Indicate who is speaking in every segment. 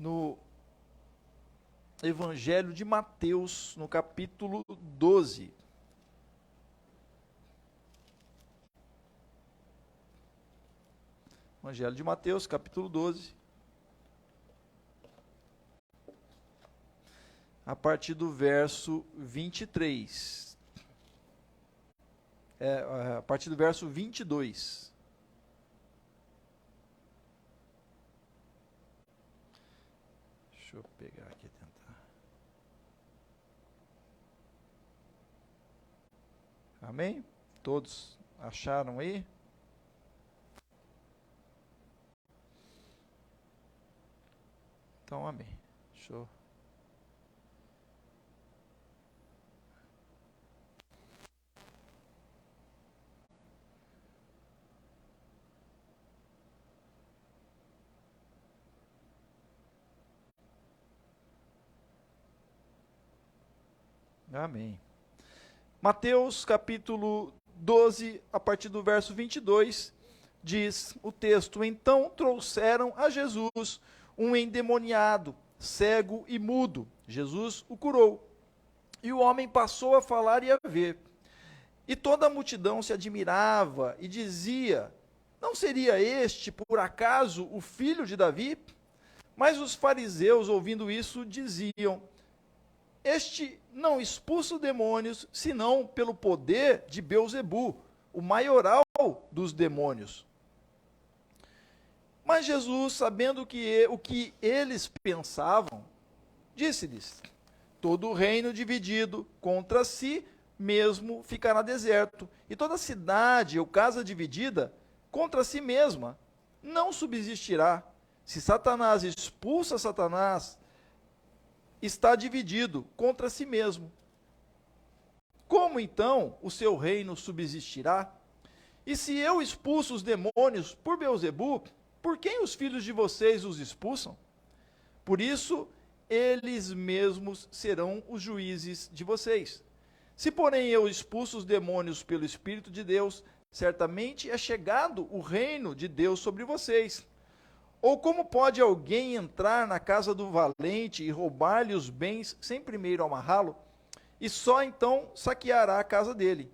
Speaker 1: no Evangelho de Mateus, no capítulo 12. Evangelho de Mateus, capítulo 12. A partir do verso 23. A partir do verso 22. Deixa eu pegar aqui e tentar. Amém? Todos acharam aí? Então, amém. Deixa eu... Amém. Mateus capítulo 12, a partir do verso 22, diz o texto: Então trouxeram a Jesus um endemoniado, cego e mudo. Jesus o curou. E o homem passou a falar e a ver. E toda a multidão se admirava e dizia: Não seria este, por acaso, o filho de Davi? Mas os fariseus, ouvindo isso, diziam: Este não expulsa demônios, senão pelo poder de Beelzebu, o maioral dos demônios. Mas Jesus, sabendo o que eles pensavam, disse-lhes: Todo reino dividido contra si mesmo ficará deserto, e toda cidade ou casa dividida contra si mesma não subsistirá. Se Satanás expulsa Satanás, está dividido contra si mesmo. Como então o seu reino subsistirá? E se eu expulso os demônios por Beelzebu, por quem os filhos de vocês os expulsam? Por isso, eles mesmos serão os juízes de vocês. Se, porém, eu expulso os demônios pelo Espírito de Deus, certamente é chegado o reino de Deus sobre vocês. Ou como pode alguém entrar na casa do valente e roubar-lhe os bens sem primeiro amarrá-lo? E só então saqueará a casa dele.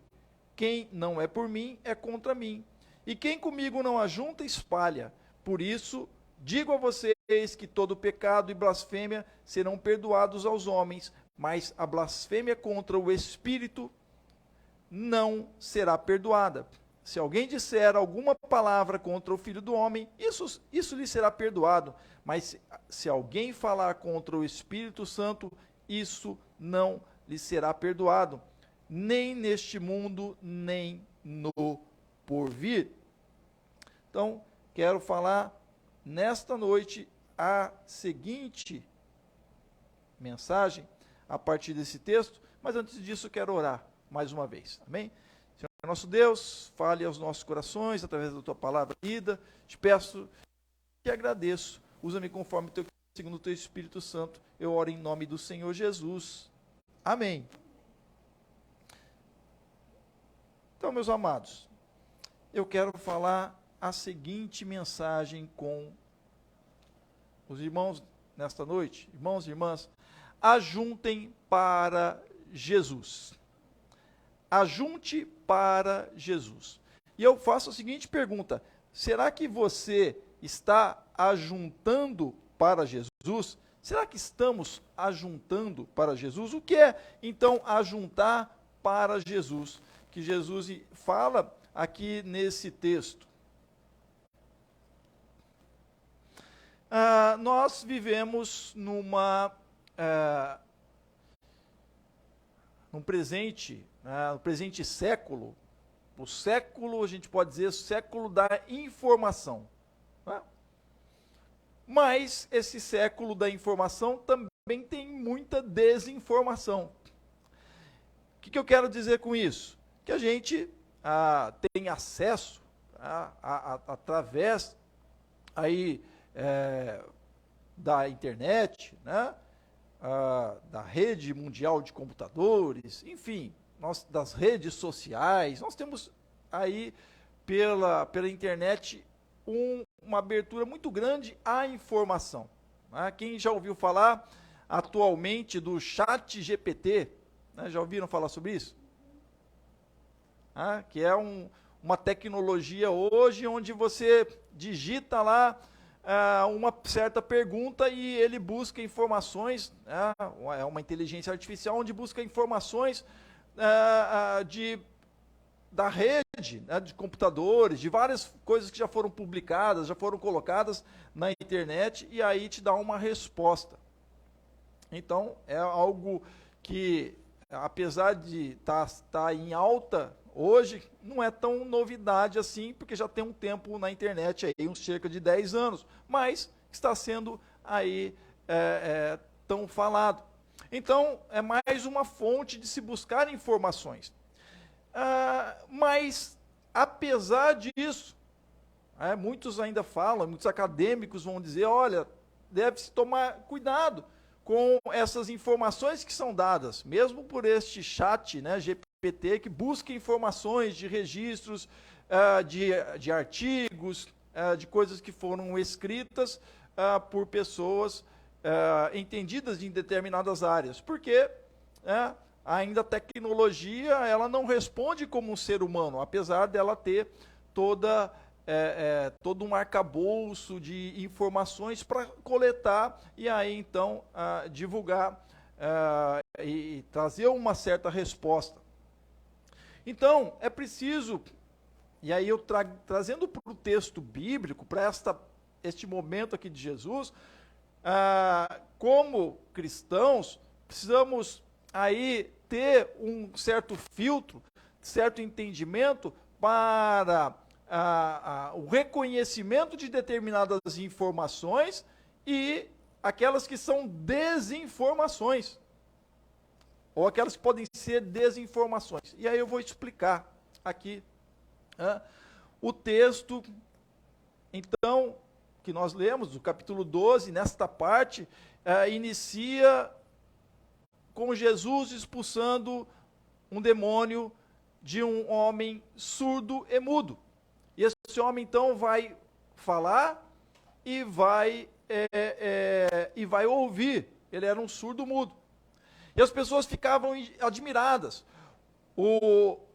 Speaker 1: Quem não é por mim, é contra mim. E quem comigo não ajunta, espalha. Por isso, digo a vocês que todo pecado e blasfêmia serão perdoados aos homens, mas a blasfêmia contra o Espírito não será perdoada. Se alguém disser alguma palavra contra o Filho do Homem, isso lhe será perdoado. Mas se alguém falar contra o Espírito Santo, isso não lhe será perdoado, nem neste mundo, nem no porvir. Então, quero falar nesta noite a seguinte mensagem, a partir desse texto, mas antes disso quero orar mais uma vez. Amém? Senhor nosso Deus, fale aos nossos corações através da tua palavra lida. Te peço, te agradeço. Usa-me conforme teu, segundo o teu Espírito Santo. Eu oro em nome do Senhor Jesus. Amém. Então, meus amados, eu quero falar a seguinte mensagem com os irmãos nesta noite. Irmãos e irmãs, ajuntem para Jesus. Ajunte para Jesus. E eu faço a seguinte pergunta: será que você está ajuntando para Jesus? Será que estamos ajuntando para Jesus? O que é, então, ajuntar para Jesus? Que Jesus fala aqui nesse texto. Nós vivemos num presente, no presente século. O século, a gente pode dizer, o século da informação. Né? Mas esse século da informação também tem muita desinformação. O que eu quero dizer com isso? Que a gente tem acesso através aí, da internet, né? Da rede mundial de computadores, enfim, das redes sociais. Nós temos aí pela internet uma abertura muito grande à informação. Quem já ouviu falar atualmente do ChatGPT? Já ouviram falar sobre isso? Que é uma tecnologia hoje onde você digita lá uma certa pergunta e ele busca informações, é uma inteligência artificial onde busca informações da rede, de computadores, de várias coisas que já foram publicadas, já foram colocadas na internet, e aí te dá uma resposta. Então, é algo que, apesar de estar em alta hoje, não é tão novidade assim, porque já tem um tempo na internet, aí, uns cerca de 10 anos, mas está sendo aí tão falado. Então, é mais uma fonte de se buscar informações. Mas, apesar disso, muitos ainda falam, muitos acadêmicos vão dizer, olha, deve-se tomar cuidado com essas informações que são dadas, mesmo por este chat, GPT, que busca informações de registros, de artigos, de coisas que foram escritas por pessoas entendidas em determinadas áreas, porque ainda a tecnologia ela não responde como um ser humano, apesar dela ter todo um arcabouço de informações para coletar e aí então divulgar e trazer uma certa resposta. Então, é preciso, e aí eu trazendo para o texto bíblico, para este momento aqui de Jesus, como cristãos, precisamos aí ter um certo filtro, certo entendimento para o reconhecimento de determinadas informações e aquelas que são desinformações, ou aquelas que podem ser desinformações. E aí eu vou explicar aqui o texto, então, que nós lemos, do capítulo 12, nesta parte, inicia com Jesus expulsando um demônio de um homem surdo e mudo. E esse homem, então, vai falar e vai ouvir. Ele era um surdo mudo. E as pessoas ficavam admiradas.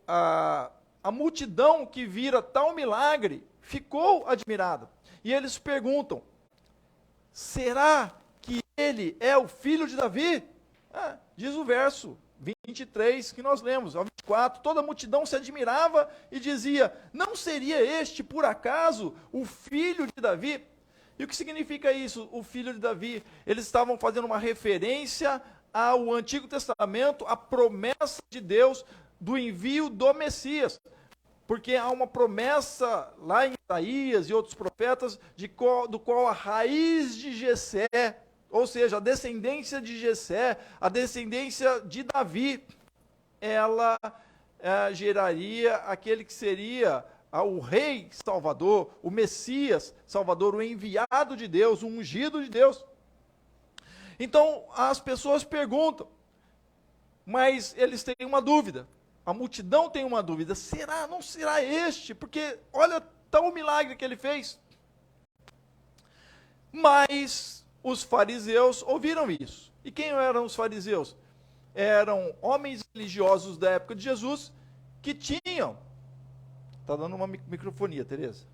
Speaker 1: A multidão que vira tal milagre ficou admirada. E eles perguntam, será que ele é o filho de Davi? Diz o verso 23 que nós lemos, ao 24, toda a multidão se admirava e dizia, não seria este, por acaso, o filho de Davi? E o que significa isso, o filho de Davi? Eles estavam fazendo uma referência ao Antigo Testamento, a promessa de Deus do envio do Messias. Porque há uma promessa lá em Isaías e outros profetas, do qual a raiz de Jessé, ou seja, a descendência de Jessé, a descendência de Davi, ela geraria aquele que seria o rei Salvador, o Messias Salvador, o enviado de Deus, o ungido de Deus. Então, as pessoas perguntam, mas eles têm uma dúvida, a multidão tem uma dúvida, será, não será este? Porque olha tal milagre que ele fez. Mas os fariseus ouviram isso. E quem eram os fariseus? Eram homens religiosos da época de Jesus que tinham... Está dando uma microfonia, Tereza.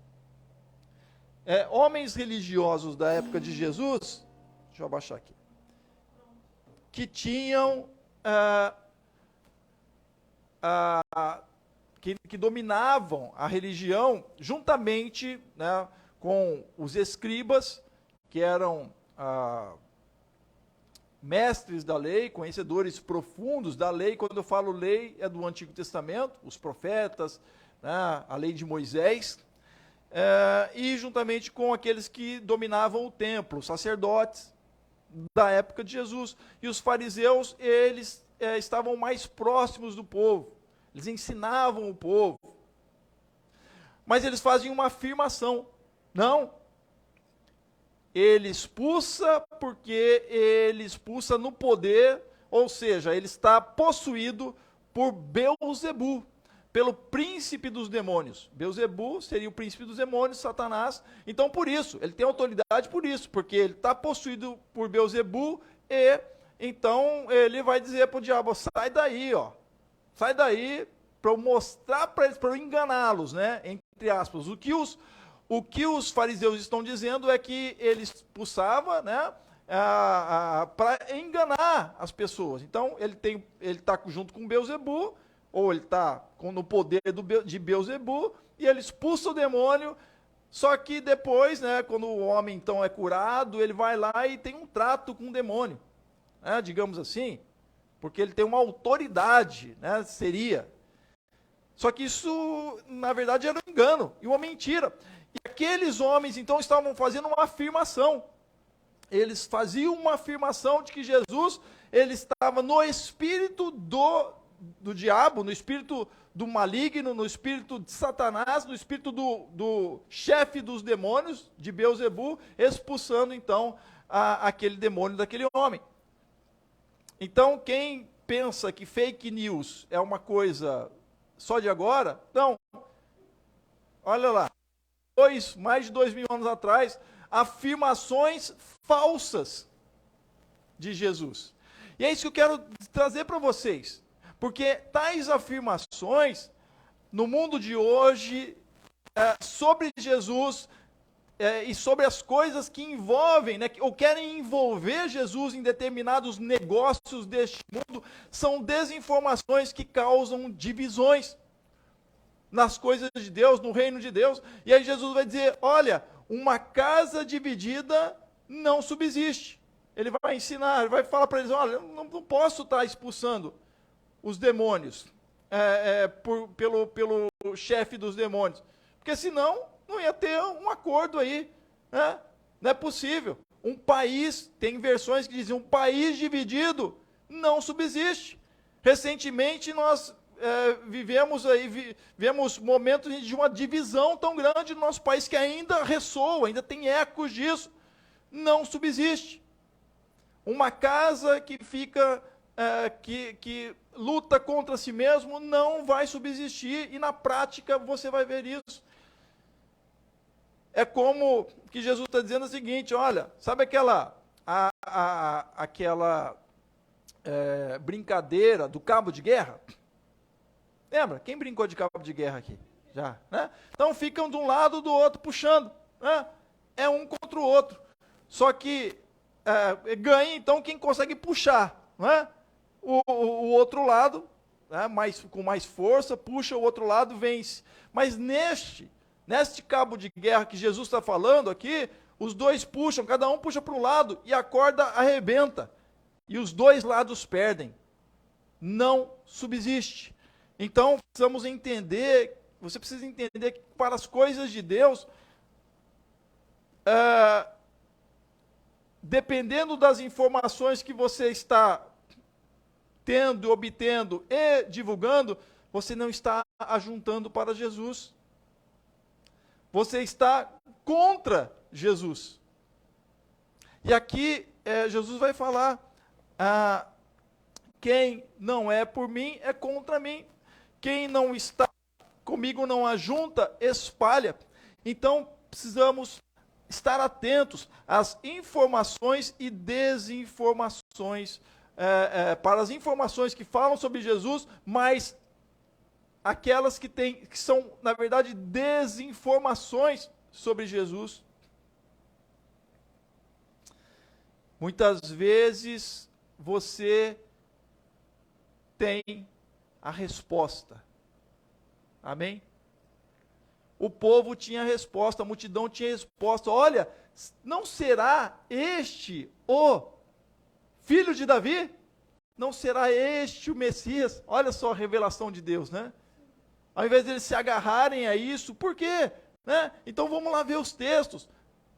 Speaker 1: Homens religiosos da época de Jesus... Deixa eu abaixar aqui. Que tinham... que dominavam a religião juntamente com os escribas, que eram mestres da lei, conhecedores profundos da lei. Quando eu falo lei, é do Antigo Testamento, os profetas, a lei de Moisés, e juntamente com aqueles que dominavam o templo, os sacerdotes da época de Jesus. E os fariseus, eles estavam mais próximos do povo, eles ensinavam o povo. Mas eles fazem uma afirmação, não, ele expulsa porque ele expulsa no poder, ou seja, ele está possuído por Beelzebu. pelo príncipe dos demônios. Beelzebu seria o príncipe dos demônios, Satanás. Então, por isso, ele tem autoridade por isso, porque ele está possuído por Beelzebu e, então, ele vai dizer para o diabo, sai daí, ó. Sai daí, para eu mostrar para eles, para eu enganá-los, né? Entre aspas. O que os fariseus estão dizendo é que ele expulsava, né? Para enganar as pessoas. Então, ele está junto com Beelzebu, ou ele está no poder de Beelzebu, e ele expulsa o demônio, só que depois, né, quando o homem então é curado, ele vai lá e tem um trato com o demônio, né, digamos assim, porque ele tem uma autoridade, né, seria. Só que isso, na verdade, era um engano e uma mentira. E aqueles homens, então, estavam fazendo uma afirmação. Eles faziam uma afirmação de que Jesus, ele estava no espírito do diabo, no espírito do maligno, no espírito de Satanás, no espírito do chefe dos demônios, de Beelzebu, expulsando, então, aquele demônio daquele homem. Então, quem pensa que fake news é uma coisa só de agora, não. Olha lá, mais de 2000 anos atrás, afirmações falsas de Jesus. E é isso que eu quero trazer para vocês. Porque tais afirmações, no mundo de hoje, sobre Jesus e sobre as coisas que envolvem, né, ou querem envolver Jesus em determinados negócios deste mundo, são desinformações que causam divisões nas coisas de Deus, no reino de Deus. E aí Jesus vai dizer, olha, uma casa dividida não subsiste. Ele vai ensinar, ele vai falar para eles, olha, eu não posso estar expulsando os demônios pelo chefe dos demônios, porque senão não ia ter um acordo aí, né? Não é possível. Um país, tem versões que dizem, um país dividido não subsiste. Recentemente nós vivemos momentos de uma divisão tão grande no nosso país que ainda ressoa, ainda tem ecos disso. Não subsiste. Uma casa que fica, que luta contra si mesmo, não vai subsistir, e na prática você vai ver isso. É como que Jesus está dizendo o seguinte, olha, sabe aquela brincadeira do cabo de guerra? Lembra? Quem brincou de cabo de guerra aqui? Já, né? Então ficam de um lado do outro puxando, né? É um contra o outro. Só que ganha então quem consegue puxar, né? O outro lado, né? Com mais força, puxa o outro lado, vence. Mas neste cabo de guerra que Jesus está falando aqui, os dois puxam, cada um puxa para um lado e a corda arrebenta. E os dois lados perdem. Não subsiste. Então, precisamos entender, você precisa entender que para as coisas de Deus, dependendo das informações que você está tendo, obtendo e divulgando, você não está ajuntando para Jesus. Você está contra Jesus. E aqui Jesus vai falar, quem não é por mim é contra mim. Quem não está comigo não ajunta, espalha. Então, precisamos estar atentos às informações e desinformações, para as informações que falam sobre Jesus, mas aquelas que são, na verdade, desinformações sobre Jesus. Muitas vezes você tem a resposta. Amém? O povo tinha a resposta, a multidão tinha a resposta. Olha, não será este o filho de Davi? Não será este o Messias? Olha só a revelação de Deus, né? Ao invés de eles se agarrarem a isso, por quê? Né? Então vamos lá ver os textos.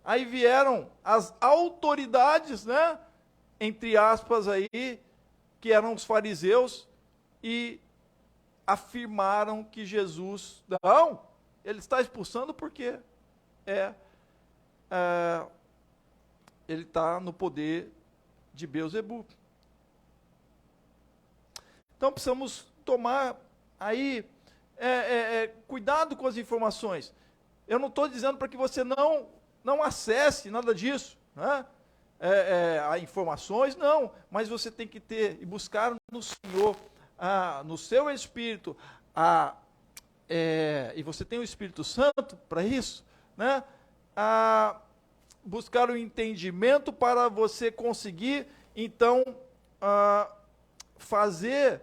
Speaker 1: Aí vieram as autoridades, né? Entre aspas aí, que eram os fariseus, e afirmaram que Jesus, não, ele está expulsando porque ele está no poder de Beelzebu. Então precisamos tomar aí cuidado com as informações. Eu não estou dizendo para que você não acesse nada disso, né? Informações, não, mas você tem que ter e buscar no Senhor, no seu Espírito, e você tem o Espírito Santo para isso, né? Buscar o entendimento para você conseguir, então, fazer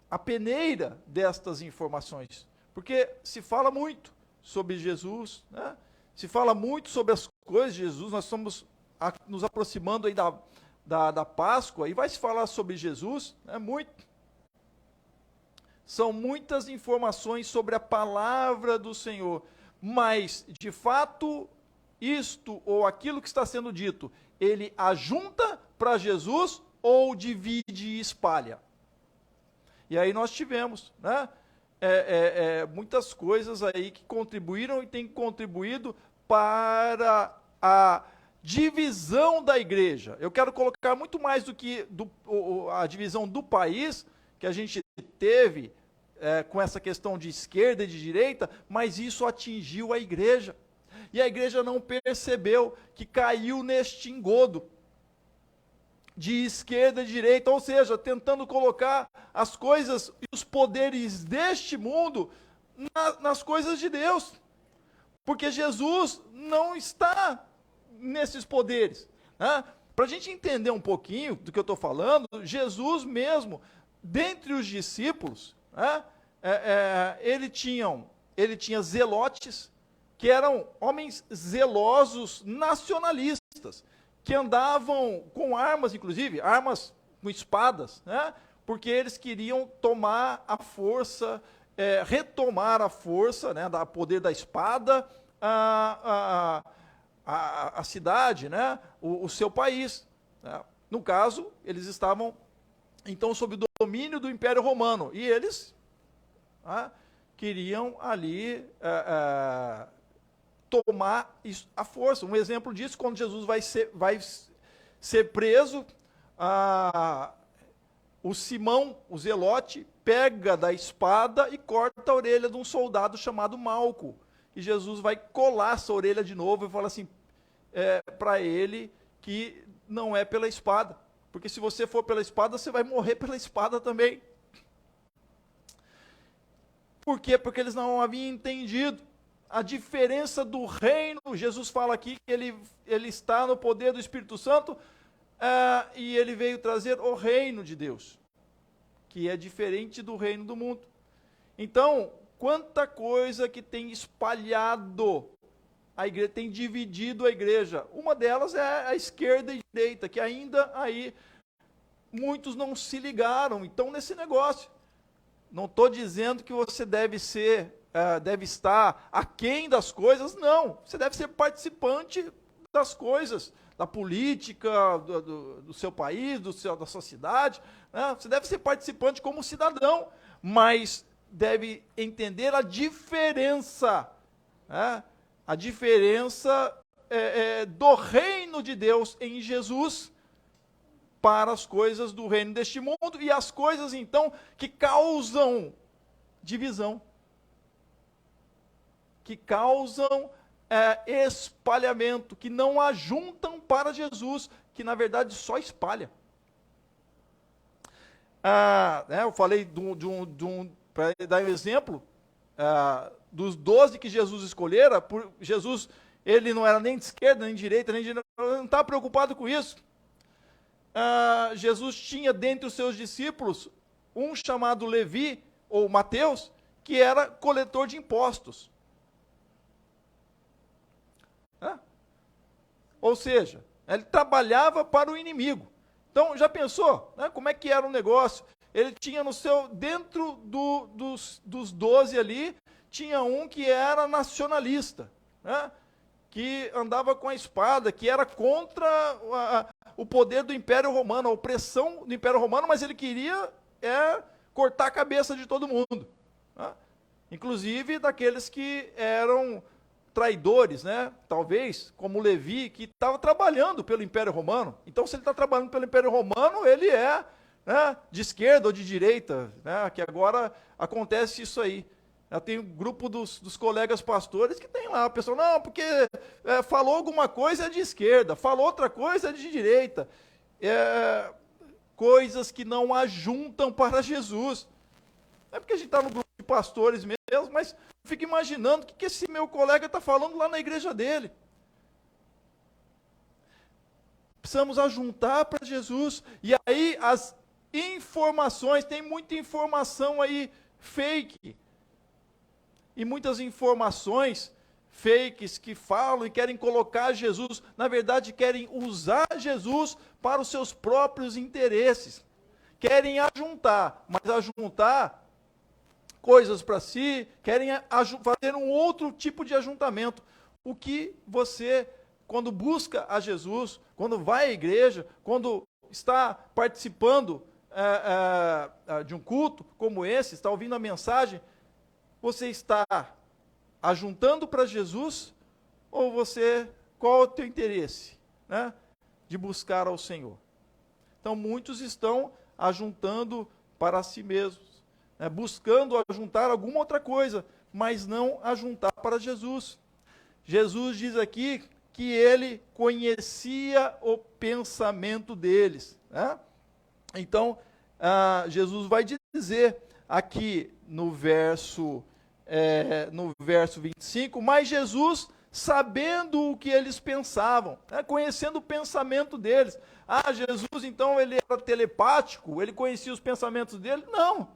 Speaker 1: a peneira destas informações. Porque se fala muito sobre Jesus, né? Se fala muito sobre as coisas de Jesus, nós estamos nos aproximando aí da Páscoa, e vai se falar sobre Jesus, né? Muito. São muitas informações sobre a palavra do Senhor, mas, de fato, isto ou aquilo que está sendo dito, ele ajunta para Jesus ou divide e espalha? E aí nós tivemos, né, muitas coisas aí que contribuíram e têm contribuído para a divisão da igreja. Eu quero colocar muito mais do que a divisão do país, que a gente teve com essa questão de esquerda e de direita, mas isso atingiu a igreja. E a igreja não percebeu que caiu neste engodo de esquerda e direita, ou seja, tentando colocar as coisas e os poderes deste mundo nas coisas de Deus. Porque Jesus não está nesses poderes, né? Para a gente entender um pouquinho do que eu estou falando, Jesus mesmo, dentre os discípulos, né, ele tinha zelotes, que eram homens zelosos, nacionalistas, que andavam com armas, inclusive, armas com espadas, né, porque eles queriam tomar a força, retomar a força, né, o poder da espada, a cidade, né, o seu país, né. No caso, eles estavam, então, sob o domínio do Império Romano, e eles queriam ali tomar a força. Um exemplo disso, quando Jesus vai ser preso, o Simão, o Zelote, pega da espada e corta a orelha de um soldado chamado Malco. E Jesus vai colar essa orelha de novo e fala assim para ele que não é pela espada. Porque se você for pela espada, você vai morrer pela espada também. Por quê? Porque eles não haviam entendido a diferença do reino. Jesus fala aqui que ele está no poder do Espírito Santo, e ele veio trazer o reino de Deus, que é diferente do reino do mundo. Então, quanta coisa que tem espalhado a igreja, tem dividido a igreja. Uma delas é a esquerda e a direita, que ainda aí muitos não se ligaram, então nesse negócio. Não estou dizendo que você deve estar aquém das coisas, não. Você deve ser participante das coisas, da política, do seu país, da sua cidade, né? Você deve ser participante como cidadão, mas deve entender a diferença, né? A diferença do reino de Deus em Jesus para as coisas do reino deste mundo e as coisas, então, que causam divisão, que causam espalhamento, que não ajuntam para Jesus, que na verdade só espalha. Eu falei para dar um exemplo, dos 12 que Jesus escolhera. Jesus, ele não era nem de esquerda, nem de direita, não estava preocupado com isso. Jesus tinha dentre os seus discípulos um chamado Levi, ou Mateus, que era coletor de impostos. Ou seja, ele trabalhava para o inimigo. Então, já pensou, né, como é que era o negócio? Ele tinha dentro dos 12 ali, tinha um que era nacionalista, né, que andava com a espada, que era contra o poder do Império Romano, a opressão do Império Romano, mas ele queria cortar a cabeça de todo mundo, né? Inclusive daqueles que eram traidores, né? Talvez, como Levi, que estava trabalhando pelo Império Romano. Então, se ele está trabalhando pelo Império Romano, ele é né, de esquerda ou de direita, né, que agora acontece isso aí. Eu tenho um grupo dos colegas pastores que tem lá, a pessoa, não, porque falou alguma coisa é de esquerda, falou outra coisa é de direita. Coisas que não ajuntam para Jesus. É porque a gente está no grupo de pastores mesmo, mas eu fico imaginando o que esse meu colega está falando lá na igreja dele. Precisamos ajuntar para Jesus. E aí as informações, tem muita informação aí fake. E muitas informações fakes que falam e querem colocar Jesus, na verdade querem usar Jesus para os seus próprios interesses. Querem ajuntar, mas ajuntar coisas para si, querem fazer um outro tipo de ajuntamento. O que você, quando busca a Jesus, quando vai à igreja, quando está participando de um culto como esse, está ouvindo a mensagem, você está ajuntando para Jesus ou qual é o teu interesse, né, de buscar ao Senhor? Então muitos estão ajuntando para si mesmos, né, buscando ajuntar alguma outra coisa, mas não ajuntar para Jesus. Jesus diz aqui que ele conhecia o pensamento deles, né? Então Jesus vai dizer aqui no verso 25, mas Jesus, sabendo o que eles pensavam, né, conhecendo o pensamento deles. Jesus, então, ele era telepático, ele conhecia os pensamentos dele? Não.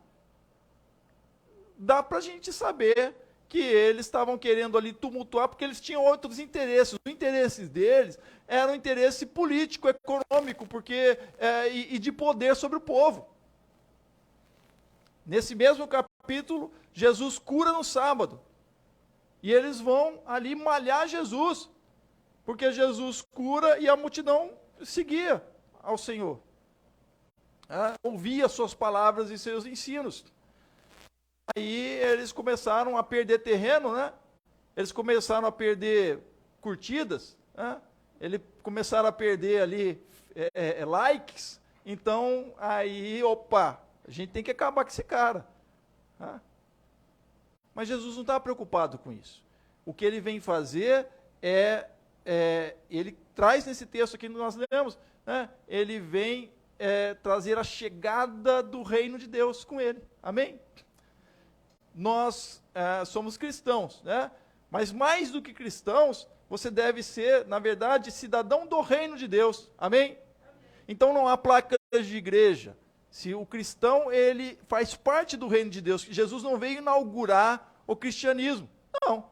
Speaker 1: Dá para a gente saber que eles estavam querendo ali tumultuar, porque eles tinham outros interesses. Os interesses deles eram interesse político, econômico, e de poder sobre o povo. Nesse mesmo capítulo, Jesus cura no sábado. E eles vão ali malhar Jesus. Porque Jesus cura e a multidão seguia ao Senhor. Ouvia suas palavras e seus ensinos. Aí eles começaram a perder terreno, né? Eles começaram a perder curtidas, né? Eles começaram a perder ali likes. Então, aí, opa, a gente tem que acabar com esse cara. Mas Jesus não está preocupado com isso. O que ele vem fazer ele traz nesse texto aqui que nós lemos, né? Ele vem trazer a chegada do reino de Deus com ele. Amém? Nós somos cristãos, né? Mas mais do que cristãos, você deve ser, na verdade, cidadão do reino de Deus. Amém? Então não há placas de igreja. Se o cristão, ele faz parte do reino de Deus, Jesus não veio inaugurar o cristianismo. Não.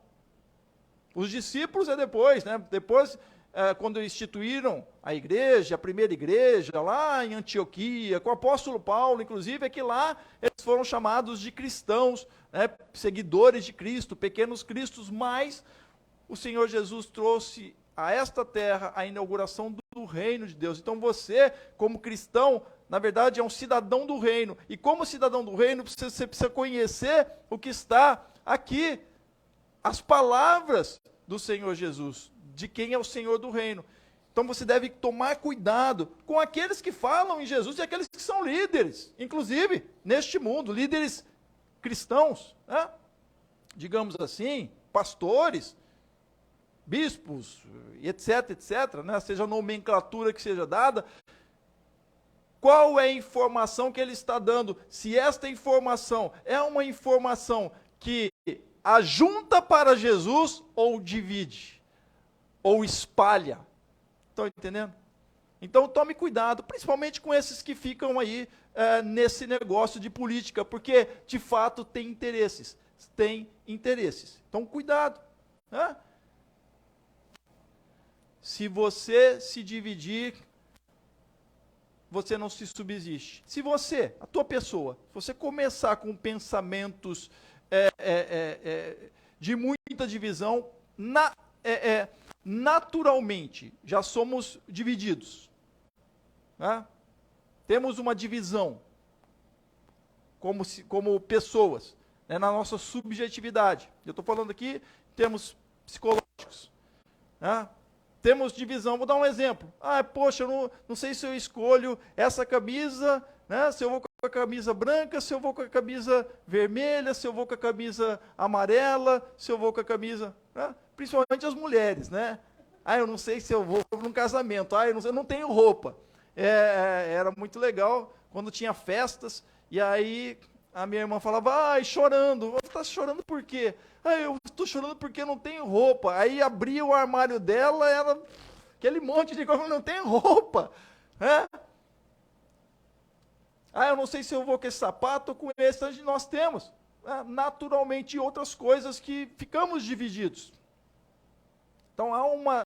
Speaker 1: Os discípulos depois, né? Depois, quando instituíram a igreja, a primeira igreja, lá em Antioquia, com o apóstolo Paulo, inclusive, é que lá eles foram chamados de cristãos, né? Seguidores de Cristo, pequenos cristos, mas o Senhor Jesus trouxe a esta terra a inauguração do reino de Deus. Então você, como cristão, na verdade, é um cidadão do reino. E como cidadão do reino, você precisa conhecer o que está aqui. As palavras do Senhor Jesus, de quem é o Senhor do reino. Então você deve tomar cuidado com aqueles que falam em Jesus e aqueles que são líderes, inclusive neste mundo, líderes cristãos, né? Digamos assim, pastores, bispos, etc, etc, né? Seja a nomenclatura que seja dada. Qual é a informação que ele está dando? Se esta informação é uma informação que ajunta para Jesus ou divide, ou espalha. Estão entendendo? Então tome cuidado, principalmente com esses que ficam aí nesse negócio de política, porque de fato tem interesses. Tem interesses. Então cuidado. Né? Se você se dividir, você não se subsiste. Se você, a tua pessoa, se você começar com pensamentos de muita divisão, naturalmente já somos divididos. Né? Temos uma divisão como pessoas, né, na nossa subjetividade. Eu estou falando aqui em termos psicológicos. Né? Temos divisão, vou dar um exemplo. Poxa, eu não sei se eu escolho essa camisa né? Se eu vou com a camisa branca, se eu vou com a camisa vermelha, se eu vou com a camisa amarela, se eu vou com a camisa... Né? Principalmente as mulheres, né? Eu não sei se eu vou para um casamento, eu não tenho roupa. Era muito legal quando tinha festas, e aí a minha irmã falava, chorando. Você está chorando por quê? Eu estou chorando porque eu não tenho roupa. Aí abria o armário dela, era aquele monte de coisa, não tem roupa. Eu não sei se eu vou com esse sapato ou com esse, nós temos. Naturalmente outras coisas que ficamos divididos. Então há uma...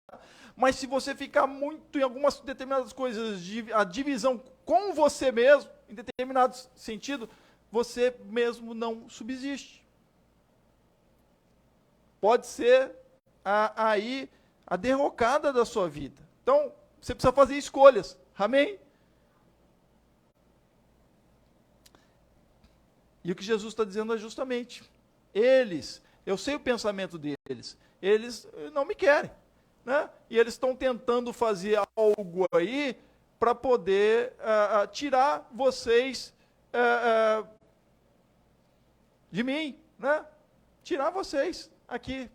Speaker 1: Mas se você ficar muito em algumas determinadas coisas, a divisão com você mesmo, em determinado sentido, você mesmo não subsiste. Pode ser aí a derrocada da sua vida. Então, você precisa fazer escolhas. Amém? E o que Jesus está dizendo é justamente, eu sei o pensamento deles, eles não me querem, né? E eles estão tentando fazer algo aí para poder tirar vocês de mim, né? Tirar vocês aqui.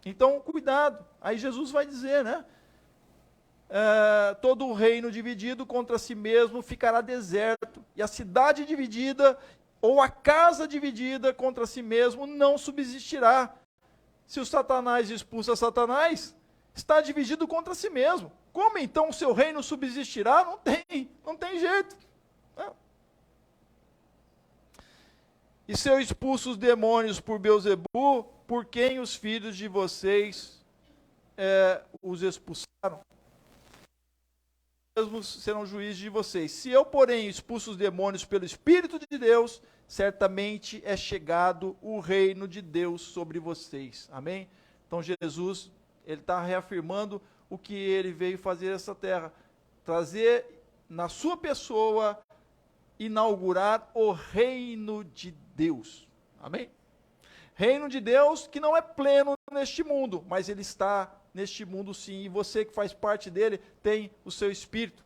Speaker 1: Então, cuidado. Aí Jesus vai dizer, né? Todo o reino dividido contra si mesmo ficará deserto, e a cidade dividida, ou a casa dividida contra si mesmo, não subsistirá. Se o Satanás expulsa Satanás, está dividido contra si mesmo. Como então o seu reino subsistirá? Não tem jeito. E se eu expulso os demônios por Beelzebu, por quem os filhos de vocês os expulsaram? Mesmos serão juízes de vocês. Se eu, porém, expulso os demônios pelo Espírito de Deus, certamente é chegado o reino de Deus sobre vocês. Amém? Então Jesus, ele está reafirmando o que ele veio fazer nessa terra. Trazer na sua pessoa, inaugurar o reino de Deus. Amém? Reino de Deus que não é pleno neste mundo, mas ele está neste mundo sim, e você que faz parte dele, tem o seu espírito.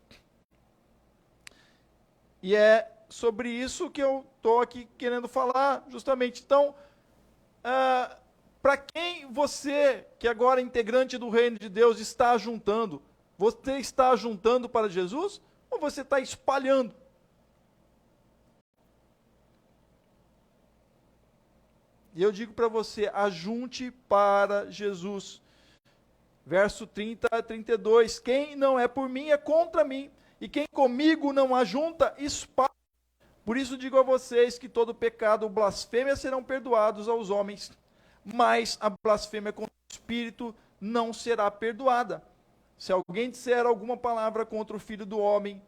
Speaker 1: E é sobre isso que eu estou aqui querendo falar, justamente. Então, para quem você, que agora é integrante do reino de Deus, está juntando? Você está juntando para Jesus? Ou você está espalhando? E eu digo para você, ajunte para Jesus. Verso 30 a 32, quem não é por mim é contra mim, e quem comigo não ajunta, espalha. Por isso digo a vocês que todo pecado ou blasfêmia serão perdoados aos homens, mas a blasfêmia contra o Espírito não será perdoada. Se alguém disser alguma palavra contra o Filho do Homem,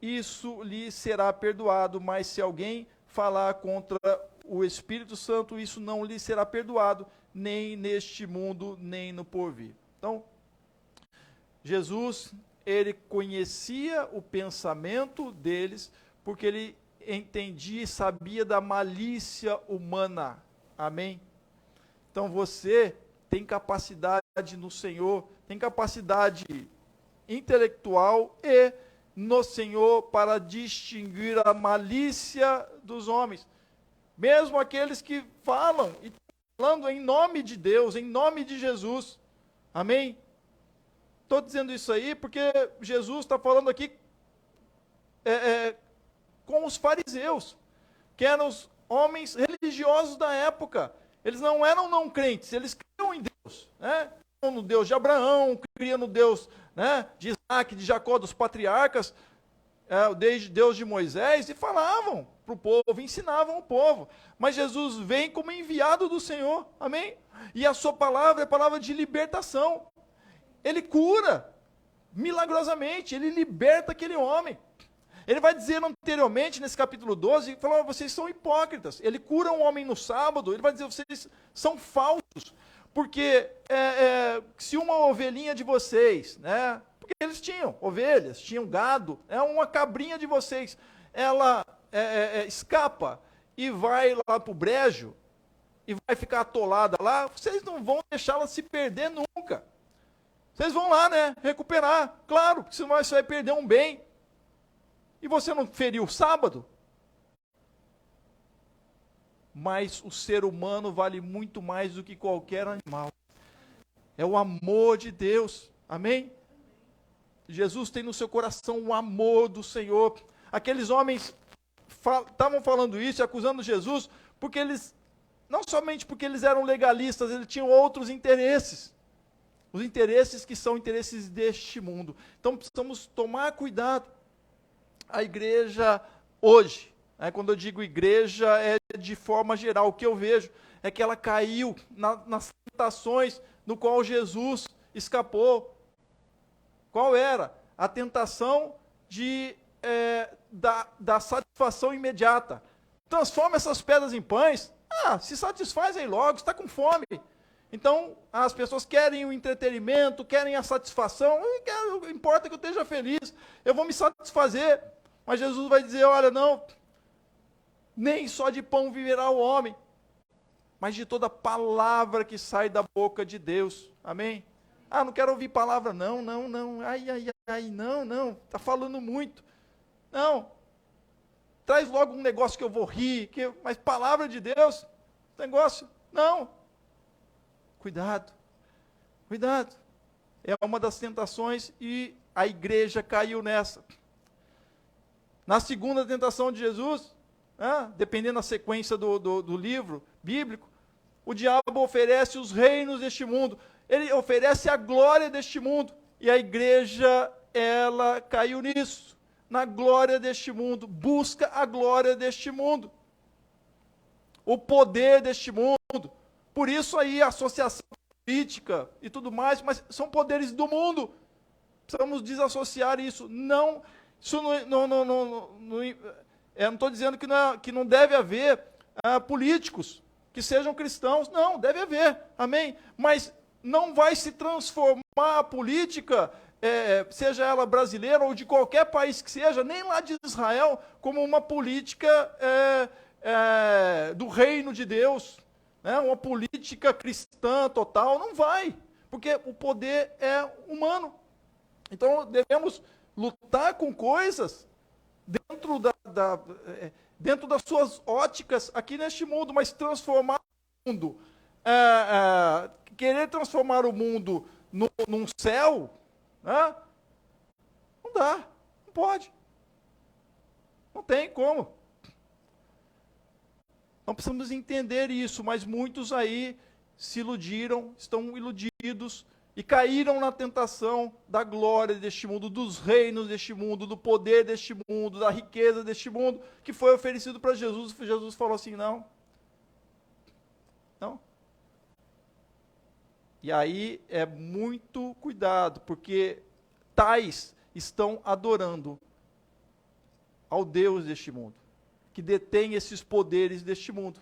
Speaker 1: isso lhe será perdoado, mas se alguém falar contra o Espírito Santo, isso não lhe será perdoado, nem neste mundo, nem no porvir. Então, Jesus, ele conhecia o pensamento deles, porque ele entendia e sabia da malícia humana. Amém? Então, você tem capacidade no Senhor, tem capacidade intelectual e no Senhor para distinguir a malícia dos homens. Mesmo aqueles que falam, e falando em nome de Deus, em nome de Jesus. Amém? Estou dizendo isso aí porque Jesus está falando aqui com os fariseus, que eram os homens religiosos da época. Eles não eram não crentes, eles criam em Deus. Né? Criam no Deus de Abraão, criam no Deus, né, de Isaac, de Jacó, dos patriarcas, o Deus de Moisés, e falavam para o povo, ensinavam o povo. Mas Jesus vem como enviado do Senhor. Amém? E a sua palavra é palavra de libertação. Ele cura milagrosamente, ele liberta aquele homem. Ele vai dizer anteriormente, nesse capítulo 12, falando, vocês são hipócritas. Ele cura um homem no sábado, ele vai dizer, vocês são falsos. Porque se uma ovelhinha de vocês, né, porque eles tinham ovelhas, tinham gado, uma cabrinha de vocês, ela escapa e vai lá para o brejo, e vai ficar atolada lá, vocês não vão deixá-la se perder nunca. Vocês vão lá, né, recuperar. Claro, senão você vai perder um bem. E você não feriu o sábado? Mas o ser humano vale muito mais do que qualquer animal. É o amor de Deus. Amém? Jesus tem no seu coração o amor do Senhor. Aqueles homens estavam falando isso e acusando Jesus, porque eles, não somente porque eles eram legalistas, eles tinham outros interesses. Os interesses que são interesses deste mundo. Então precisamos tomar cuidado. A igreja hoje, quando eu digo igreja, é de forma geral, o que eu vejo é que ela caiu nas tentações no qual Jesus escapou. Qual era? A tentação da satisfação imediata. Transforma essas pedras em pães. Se satisfaz aí logo, está com fome. Então, as pessoas querem o entretenimento, querem a satisfação. Importa que eu esteja feliz, eu vou me satisfazer. Mas Jesus vai dizer, olha, não, nem só de pão viverá o homem, mas de toda palavra que sai da boca de Deus. Amém? Não quero ouvir palavra, não. Ai, não, está falando muito. Não, traz logo um negócio que eu vou rir, mas palavra de Deus, negócio, não. Cuidado. É uma das tentações e a igreja caiu nessa. Na segunda tentação de Jesus, dependendo da sequência do livro bíblico, o diabo oferece os reinos deste mundo. Ele oferece a glória deste mundo. E a igreja, ela caiu nisso. Na glória deste mundo. Busca a glória deste mundo. O poder deste mundo. Por isso aí a associação política e tudo mais, mas são poderes do mundo. Precisamos desassociar isso. Não estou dizendo que não deve haver políticos que sejam cristãos. Não, deve haver. Amém? Mas não vai se transformar a política, seja ela brasileira ou de qualquer país que seja, nem lá de Israel, como uma política do reino de Deus, uma política cristã total. Não vai, porque o poder é humano. Então devemos lutar com coisas dentro das suas óticas aqui neste mundo, mas transformar o mundo, querer transformar o mundo num céu, não dá, não pode, não tem como. Não precisamos entender isso, mas muitos aí se iludiram, estão iludidos e caíram na tentação da glória deste mundo, dos reinos deste mundo, do poder deste mundo, da riqueza deste mundo, que foi oferecido para Jesus. Jesus falou assim, não. E aí é muito cuidado, porque tais estão adorando ao Deus deste mundo, que detém esses poderes deste mundo.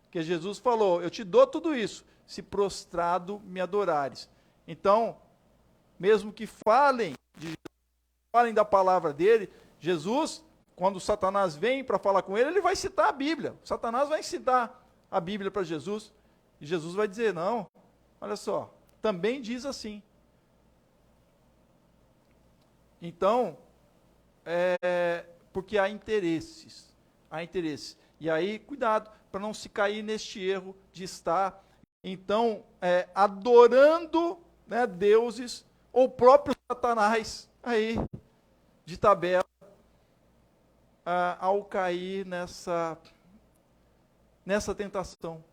Speaker 1: Que Jesus falou, eu te dou tudo isso, se prostrado me adorares. Então, mesmo que falem da palavra dele, Jesus, quando Satanás vem para falar com ele, ele vai citar a Bíblia. Satanás vai citar a Bíblia para Jesus. E Jesus vai dizer, não, olha só, também diz assim. Então, porque há interesses. E aí, cuidado, para não se cair neste erro de estar, então, adorando deuses, ou próprio Satanás, aí, de tabela, ao cair nessa tentação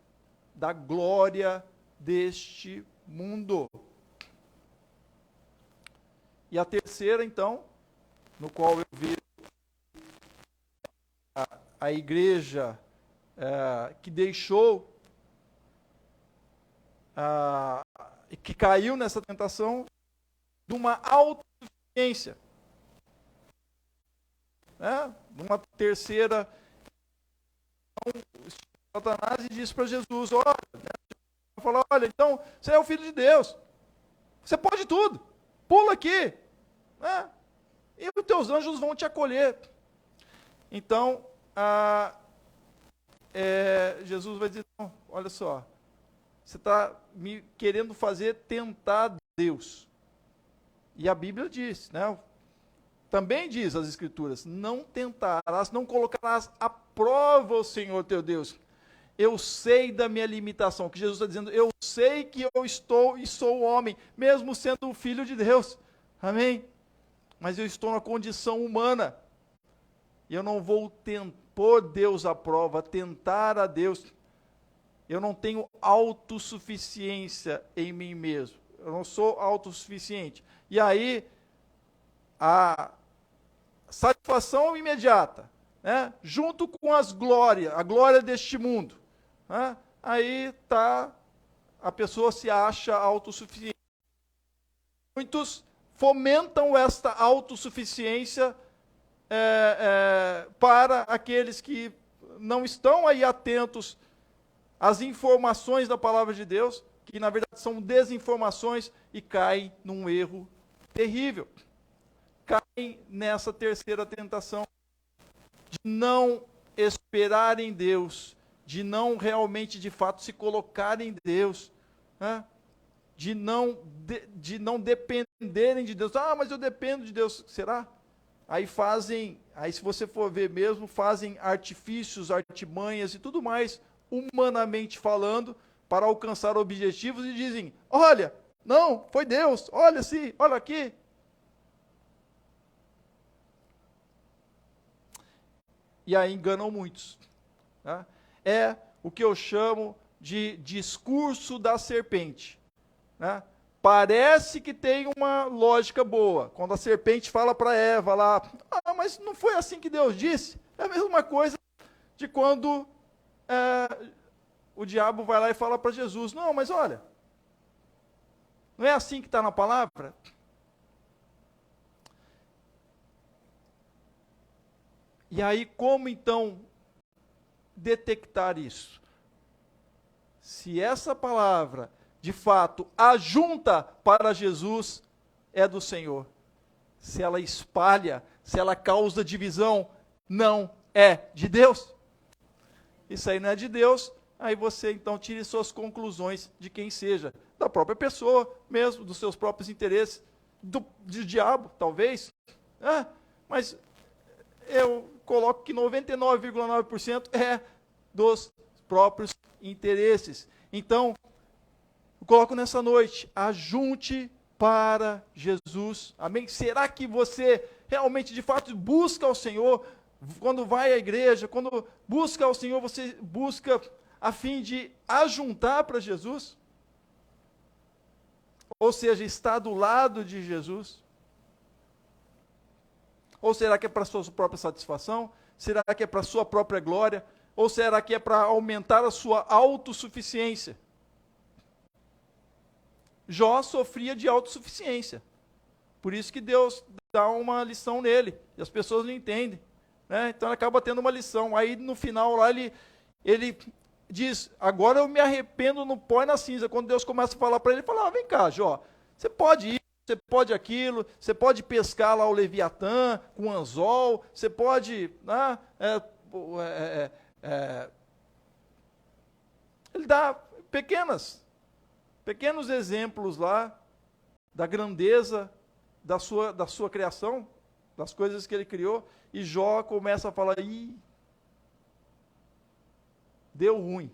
Speaker 1: da glória deste mundo. E a terceira, então, no qual eu vejo a igreja que deixou, que caiu nessa tentação de uma autossuficiência. Uma terceira, Satanás diz para Jesus, olha, então, você é o Filho de Deus, você pode tudo, pula aqui, e os teus anjos vão te acolher. Então, Jesus vai dizer, não, olha só, você está me querendo fazer tentar Deus. E a Bíblia diz, Também diz as Escrituras, não tentarás, não colocarás à prova o Senhor teu Deus. Eu sei da minha limitação, que Jesus está dizendo, eu sei que eu estou e sou homem, mesmo sendo o Filho de Deus. Amém? Mas eu estou na condição humana. E eu não vou pôr Deus à prova, tentar a Deus. Eu não tenho autossuficiência em mim mesmo. Eu não sou autossuficiente. E aí, a satisfação imediata, né? Junto com a glória deste mundo. Né? Aí a pessoa se acha autossuficiente. Muitos fomentam esta autossuficiência para aqueles que não estão aí atentos às informações da palavra de Deus, que na verdade são desinformações, e caem num erro terrível. Caem nessa terceira tentação de não esperar em Deus, de não realmente, de fato, se colocar em Deus, né? de não dependerem de Deus. Ah, mas eu dependo de Deus. Será? Aí se você for ver mesmo, fazem artifícios, artimanhas e tudo mais, humanamente falando, para alcançar objetivos, e dizem, olha, não, foi Deus, olha assim, olha aqui. E aí enganam muitos. Tá? É o que eu chamo de discurso da serpente. Né? Parece que tem uma lógica boa. Quando a serpente fala para Eva lá, mas não foi assim que Deus disse. É a mesma coisa de quando o diabo vai lá e fala para Jesus, não, mas olha, não é assim que está na palavra? E aí, como então detectar isso? Se essa palavra, de fato, ajunta para Jesus, é do Senhor. Se ela espalha, se ela causa divisão, não é de Deus. Isso aí não é de Deus, aí você então tire suas conclusões de quem seja, da própria pessoa mesmo, dos seus próprios interesses, do diabo, talvez. Mas eu coloco que 99,9% é dos próprios interesses. Então, eu coloco nessa noite, ajunte para Jesus. Amém? Será que você realmente, de fato, busca ao Senhor? Quando vai à igreja, quando busca ao Senhor, você busca a fim de ajuntar para Jesus? Ou seja, está do lado de Jesus? Ou será que é para a sua própria satisfação? Será que é para a sua própria glória? Ou será que é para aumentar a sua autossuficiência? Jó sofria de autossuficiência. Por isso que Deus dá uma lição nele. E as pessoas não entendem. Né? Então ele acaba tendo uma lição. Aí no final lá ele diz, agora eu me arrependo no pó e na cinza. Quando Deus começa a falar para ele, ele fala, vem cá, Jó, você pode ir, você pode aquilo, você pode pescar lá o Leviatã com o anzol, você pode... ele dá pequenos exemplos lá da grandeza da sua criação, das coisas que ele criou, e Jó começa a falar, deu ruim.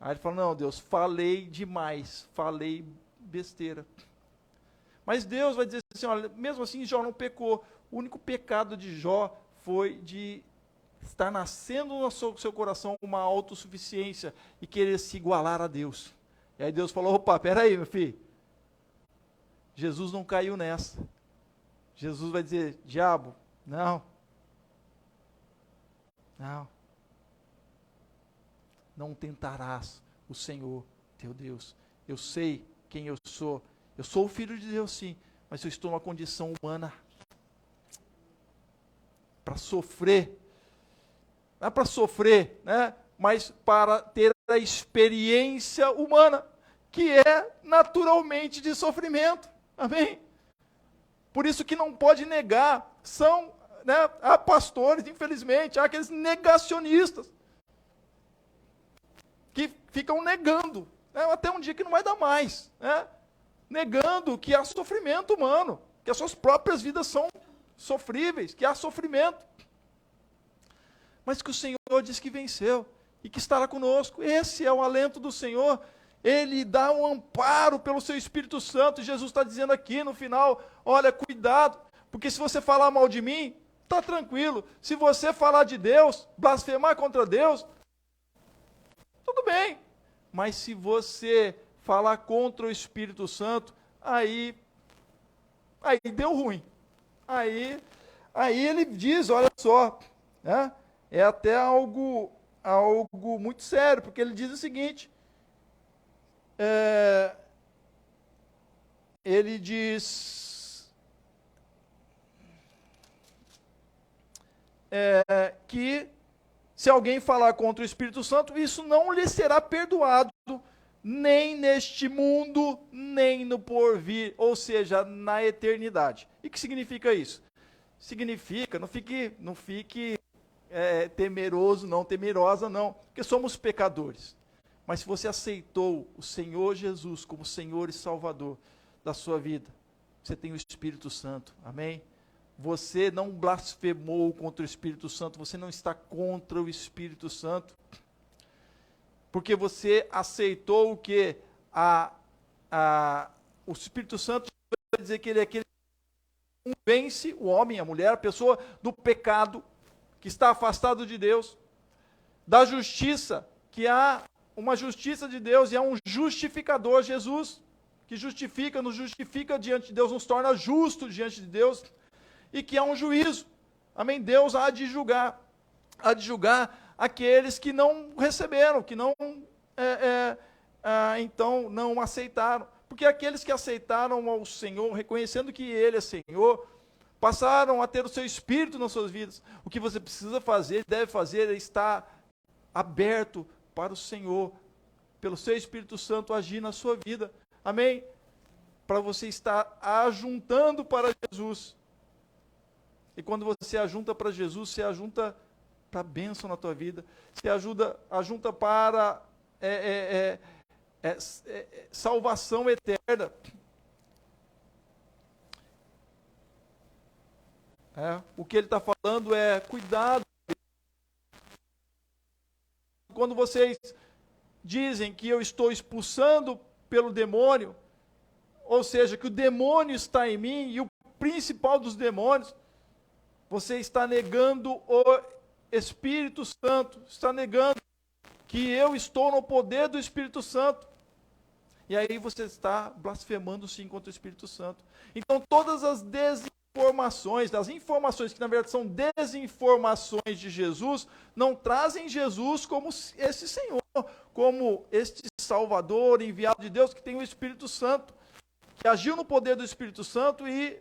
Speaker 1: Aí ele fala, não, Deus, falei demais, falei besteira. Mas Deus vai dizer assim, olha, mesmo assim Jó não pecou. O único pecado de Jó foi de estar nascendo no seu coração uma autossuficiência e querer se igualar a Deus. E aí Deus falou, opa, peraí, meu filho. Jesus não caiu nessa. Jesus vai dizer, diabo, não. Não tentarás o Senhor, teu Deus. Eu sei quem eu sou. Eu sou o filho de Deus, sim, mas eu estou numa condição humana para sofrer. Não é para sofrer, né? Mas para ter a experiência humana, que é naturalmente de sofrimento. Amém? Por isso que não pode negar. Há pastores, infelizmente, há aqueles negacionistas que ficam negando, até um dia que não vai dar mais, negando que há sofrimento humano. que as suas próprias vidas são sofríveis, que há sofrimento. Mas que o Senhor diz que venceu e que estará conosco. Esse é o alento do Senhor. Ele dá um amparo pelo seu Espírito Santo. E Jesus está dizendo aqui no final, olha, cuidado, porque se você falar mal de mim, está tranquilo. Se você falar de Deus, blasfemar contra Deus, tudo bem. Mas se você falar contra o Espírito Santo, aí deu ruim. Aí ele diz, olha só, né? É até algo muito sério, porque ele diz o seguinte, ele diz que se alguém falar contra o Espírito Santo, isso não lhe será perdoado, nem neste mundo, nem no porvir, ou seja, na eternidade. E o que significa isso? Significa, não fique temeroso, não, temerosa não, porque somos pecadores. Mas se você aceitou o Senhor Jesus como Senhor e Salvador da sua vida, você tem o Espírito Santo, amém? Você não blasfemou contra o Espírito Santo, você não está contra o Espírito Santo, porque você aceitou o que? O Espírito Santo vai dizer que ele é aquele que vence o homem, a mulher, a pessoa do pecado, que está afastado de Deus, da justiça, que há uma justiça de Deus e há um justificador, Jesus, que nos justifica diante de Deus, nos torna justos diante de Deus, e que há um juízo, amém? Deus há de julgar aqueles que não receberam, que não, então, não aceitaram, porque aqueles que aceitaram ao Senhor, reconhecendo que Ele é Senhor, passaram a ter o seu Espírito nas suas vidas. O que você precisa fazer, deve fazer, é estar aberto para o Senhor, pelo seu Espírito Santo agir na sua vida, amém? Para você estar ajuntando para Jesus. E quando você ajunta para Jesus, você ajunta para a bênção na tua vida, você ajunta para salvação eterna. O que ele está falando é cuidado. Quando vocês dizem que eu estou expulsando pelo demônio, ou seja, que o demônio está em mim e o principal dos demônios, você está negando o Espírito Santo, está negando que eu estou no poder do Espírito Santo. E aí você está blasfemando sim contra o Espírito Santo. Então todas as as informações que na verdade são desinformações de Jesus, não trazem Jesus como esse Senhor, como este Salvador enviado de Deus, que tem o Espírito Santo, que agiu no poder do Espírito Santo e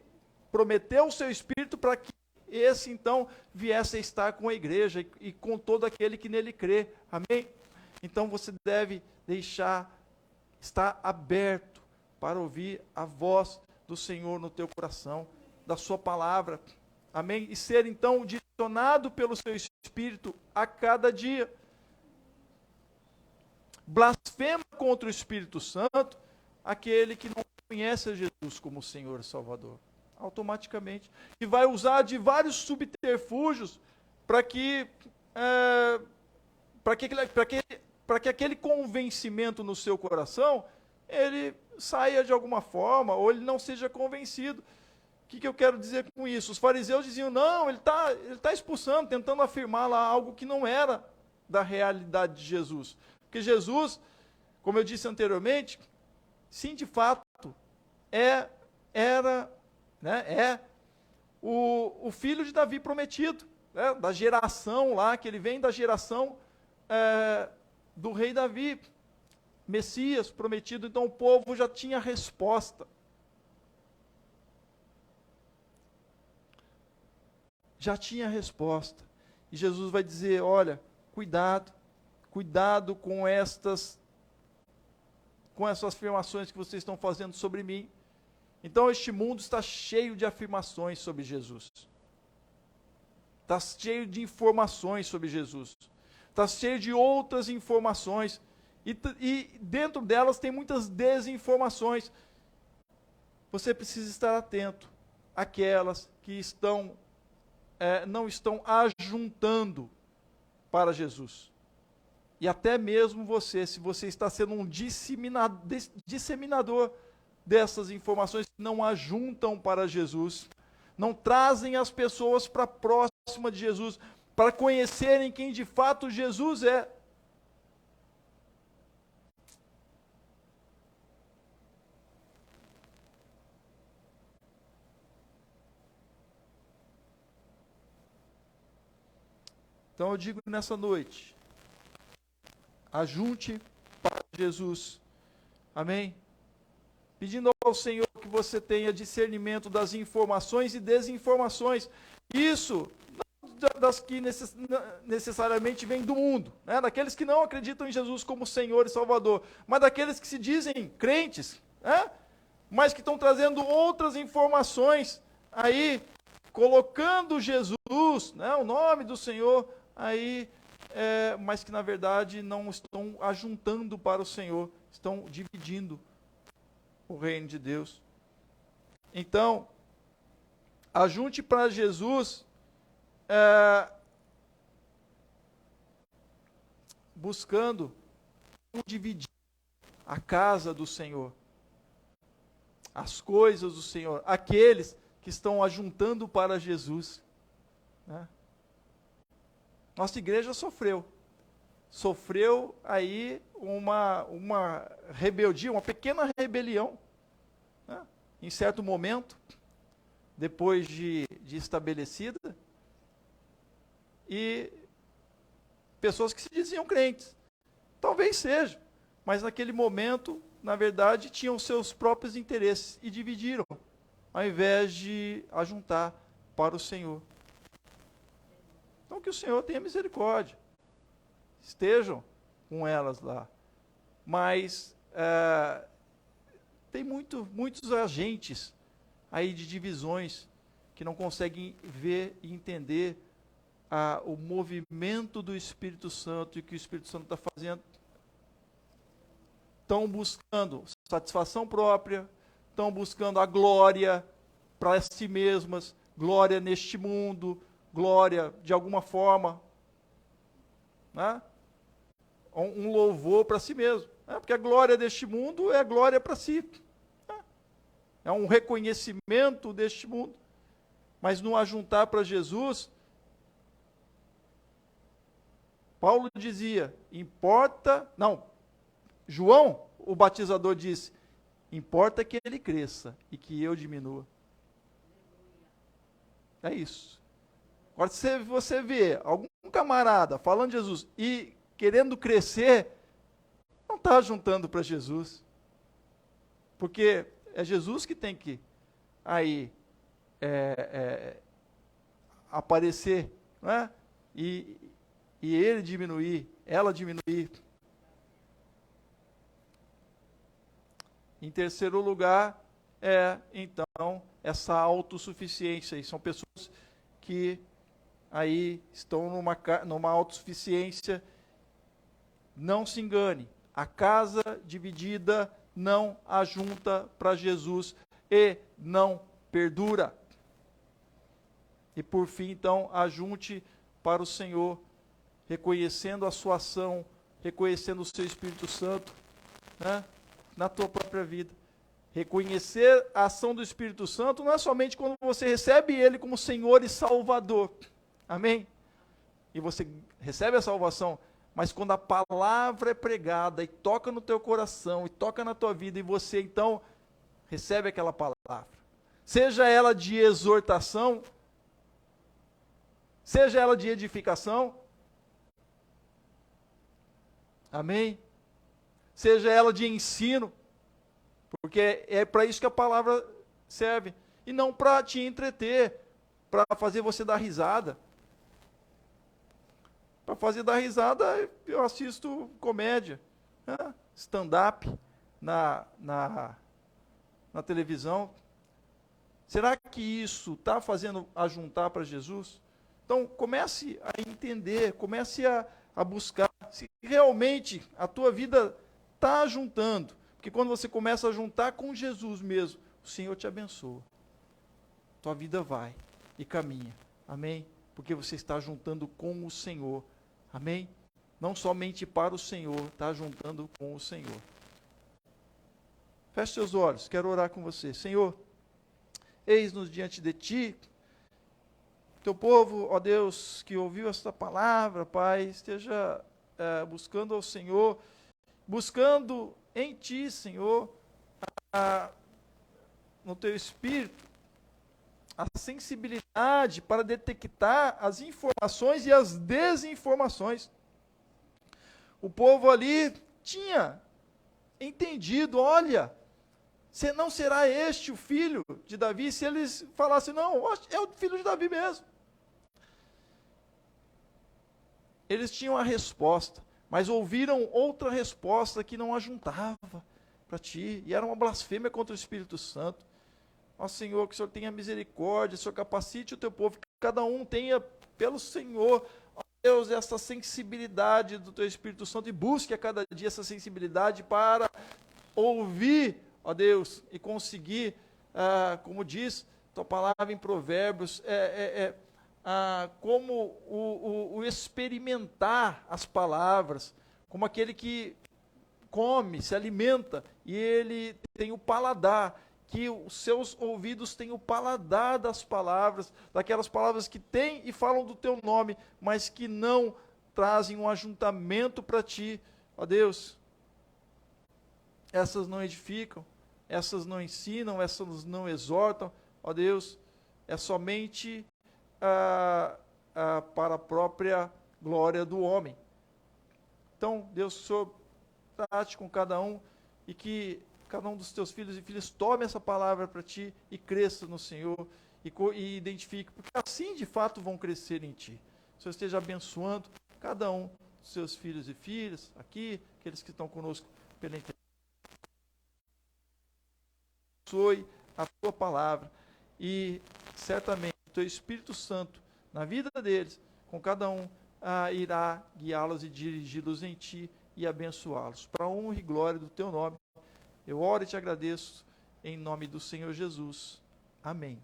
Speaker 1: prometeu o seu Espírito para que esse então viesse a estar com a igreja e com todo aquele que nele crê, amém? Então você deve estar aberto para ouvir a voz do Senhor no teu coração, da sua palavra, amém? E ser então direcionado pelo seu Espírito a cada dia. Blasfema contra o Espírito Santo aquele que não conhece a Jesus como Senhor e Salvador, automaticamente, e vai usar de vários subterfúgios para que aquele convencimento no seu coração ele saia de alguma forma, ou ele não seja convencido. O que eu quero dizer com isso? Os fariseus diziam, não, ele tá expulsando, tentando afirmar lá algo que não era da realidade de Jesus. Porque Jesus, como eu disse anteriormente, sim, de fato, é o filho de Davi prometido, né, da geração lá, que ele vem da geração do rei Davi, Messias prometido. Então o povo já tinha resposta. Já tinha resposta. E Jesus vai dizer, olha, cuidado com essas afirmações que vocês estão fazendo sobre mim. Então este mundo está cheio de afirmações sobre Jesus. Está cheio de informações sobre Jesus. Está cheio de outras informações. E dentro delas tem muitas desinformações. Você precisa estar atento. aquelas que não estão ajuntando para Jesus. E até mesmo você, se você está sendo um disseminador dessas informações que não ajuntam para Jesus, não trazem as pessoas para próxima de Jesus, para conhecerem quem de fato Jesus é. Então eu digo nessa noite, ajunte para Jesus. Amém? Pedindo ao Senhor que você tenha discernimento das informações e desinformações. Isso, não das que necessariamente vêm do mundo, né? Daqueles que não acreditam em Jesus como Senhor e Salvador, mas daqueles que se dizem crentes, né? Mas que estão trazendo outras informações aí, colocando Jesus, né? O nome do Senhor aí, mas que na verdade não estão ajuntando para o Senhor, estão dividindo o reino de Deus. Então, ajunte para Jesus, buscando dividir a casa do Senhor, as coisas do Senhor, aqueles que estão ajuntando para Jesus, né? Nossa igreja sofreu aí uma rebeldia, uma pequena rebelião, né? Em certo momento, depois de estabelecida, e pessoas que se diziam crentes, talvez sejam, mas naquele momento, na verdade, tinham seus próprios interesses e dividiram, ao invés de ajuntar para o Senhor. Então que o Senhor tenha misericórdia, estejam com elas lá, mas tem muitos agentes aí de divisões que não conseguem ver e entender o movimento do Espírito Santo e o que o Espírito Santo está fazendo. Estão buscando satisfação própria, estão buscando a glória para si mesmas, glória neste mundo, glória de alguma forma, né? Um louvor para si mesmo, né? Porque a glória deste mundo é glória para si, né? É um reconhecimento deste mundo, mas no ajuntar para Jesus, Paulo dizia, João, o batizador, disse, importa que ele cresça e que eu diminua. É isso. Agora, se você vê algum camarada falando de Jesus e querendo crescer, não está juntando para Jesus. Porque é Jesus que tem que aí aparecer, né? E ele diminuir, ela diminuir. Em terceiro lugar, então, essa autossuficiência. E são pessoas que aí estão numa autossuficiência. Não se engane, a casa dividida não ajunta para Jesus e não perdura. E por fim, então, ajunte para o Senhor, reconhecendo a sua ação, reconhecendo o seu Espírito Santo, né, na tua própria vida. Reconhecer a ação do Espírito Santo não é somente quando você recebe Ele como Senhor e Salvador. Amém? E você recebe a salvação, mas quando a palavra é pregada e toca no teu coração, e toca na tua vida, e você então recebe aquela palavra. Seja ela de exortação, seja ela de edificação. Amém? Seja ela de ensino, porque é para isso que a palavra serve, e não para te entreter, para fazer você dar risada. Para fazer dar risada, eu assisto comédia, né? Stand-up na televisão. Será que isso está fazendo ajuntar para Jesus? Então, comece a entender, comece a buscar se realmente a tua vida está juntando. Porque quando você começa a juntar com Jesus mesmo, o Senhor te abençoa. tua vida vai e caminha. Amém? Porque você está juntando com o Senhor. Amém? Não somente para o Senhor, está juntando com o Senhor. Feche seus olhos, quero orar com você. Senhor, eis-nos diante de Ti. Teu povo, ó Deus, que ouviu esta palavra, Pai, esteja buscando ao Senhor, buscando em Ti, Senhor, no Teu Espírito, a sensibilidade para detectar as informações e as desinformações. O povo ali tinha entendido, olha, não será este o filho de Davi? Se eles falassem, não, é o filho de Davi mesmo. Eles tinham a resposta, mas ouviram outra resposta que não ajuntava para ti, e era uma blasfêmia contra o Espírito Santo. Ó Senhor, que o Senhor tenha misericórdia, o Senhor capacite o teu povo, que cada um tenha pelo Senhor, ó Deus, essa sensibilidade do teu Espírito Santo, e busque a cada dia essa sensibilidade para ouvir, ó Deus, e conseguir, como diz tua palavra em Provérbios, como o experimentar as palavras, como aquele que come, se alimenta, e ele tem o paladar, que os seus ouvidos têm o paladar das palavras, daquelas palavras que têm e falam do teu nome, mas que não trazem um ajuntamento para ti, ó Deus. Essas não edificam, essas não ensinam, essas não exortam, ó Deus, é somente para a própria glória do homem. Então, Deus, que o Senhor trate com cada um e que cada um dos teus filhos e filhas tome essa palavra para ti e cresça no Senhor e identifique, porque assim de fato vão crescer em ti. O Senhor esteja abençoando cada um dos seus filhos e filhas aqui, aqueles que estão conosco pela internet. Abençoe a tua palavra e certamente o teu Espírito Santo na vida deles, com cada um, irá guiá-los e dirigi-los em ti e abençoá-los. Para a honra e glória do teu nome, eu oro e te agradeço em nome do Senhor Jesus. Amém.